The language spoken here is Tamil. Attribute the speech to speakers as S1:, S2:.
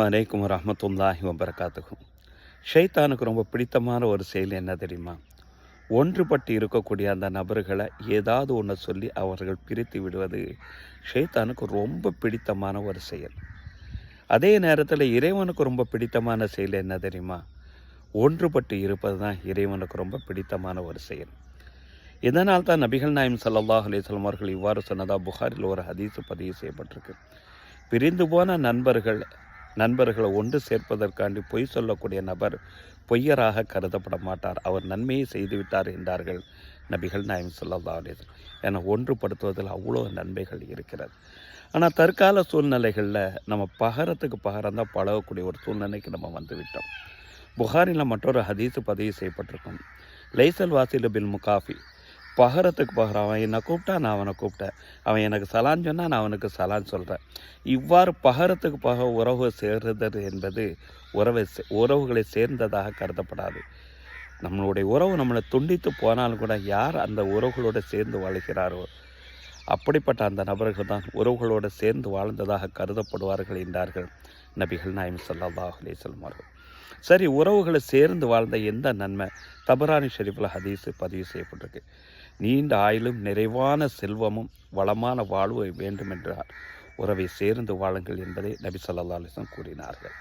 S1: அலைக்கும் வரஹ்மத்துல்லாஹி வபரகாத்துஹு. ஷைத்தானுக்கு ரொம்ப பிடித்தமான ஒரு செயல் என்ன தெரியுமா? ஒன்றுபட்டு இருக்கக்கூடிய அந்த நபர்களை ஏதாவது ஒன்று சொல்லி அவர்கள் பிரித்து விடுவது ஷைத்தானுக்கு ரொம்ப பிடித்தமான ஒரு செயல். அதே நேரத்தில் இறைவனுக்கு ரொம்ப பிடித்தமான செயல் என்ன தெரியுமா? ஒன்றுபட்டு இருப்பது தான் இறைவனுக்கு ரொம்ப பிடித்தமான ஒரு செயல். இதனால் தான் நபிகள் நாயம் ஸல்லல்லாஹு அலைஹி வஸல்லம் அவர்கள் இவ்வாறு சொன்னதாக புகாரில் ஒரு ஹதீஸ் பதிவு செய்யப்பட்டிருக்கு. பிரிந்து போன நண்பர்களை ஒன்று சேர்ப்பதற்காண்டி பொய் சொல்லக்கூடிய நபர் பொய்யராக கருதப்பட மாட்டார். அவர் நன்மையை செய்துவிட்டார் என்றார்கள் நபிகள் நாயம் ஸல்லல்லாஹு அலைஹி வஸல்லம். என ஒன்றுபடுத்துவதில் அவ்வளோ நன்மைகள் இருக்கிறது. ஆனால் தற்கால சூழ்நிலைகளில் நம்ம பகரத்துக்கு பகரம் தான் பழகக்கூடிய ஒரு சூழ்நிலைக்கு நம்ம வந்துவிட்டோம். புகாரில் மற்றொரு ஹதீஸ் பதிவு செய்யப்பட்டிருக்கும். லைசல் வாசில பில் முகாஃபி, பகரத்துக்கு பகரம். அவன் என்னை கூப்பிட்டா நான் அவனை கூப்பிட்டேன், அவன் எனக்கு சலான் சொன்னால் நான் அவனுக்கு சலான் சொல்கிறேன். இவ்வாறு பகரத்துக்கு உறவு சேர்றது என்பது உறவுகளை சேர்ந்ததாக கருதப்படாது. நம்மளுடைய உறவு நம்மளை துண்டித்து போனாலும் கூட யார் அந்த உறவுகளோடு சேர்ந்து வாழ்கிறாரோ அப்படிப்பட்ட அந்த நபர்கள் தான் உறவுகளோடு சேர்ந்து வாழ்ந்ததாக கருதப்படுவார்கள் என்றார்கள் நபிகள் நாயம் ஸல்லல்லாஹு அலைஹி வஸல்லம் அவர்கள். சரி, உறவுகளை சேர்ந்து வாழ்ந்த எந்த நன்மை? தபரானி ஷெரீஃபில் ஹதீஸ் பதிவு செய்யப்பட்டிருக்கு. நீண்ட ஆயுளும் நிறைவான செல்வமும் வளமான வாழ்வு வேண்டுமென்றால் உறவை சேர்ந்து வாழுங்கள் என்பதை நபி ஸல்லல்லாஹு அலைஹி வஸல்லம் கூறினார்கள்.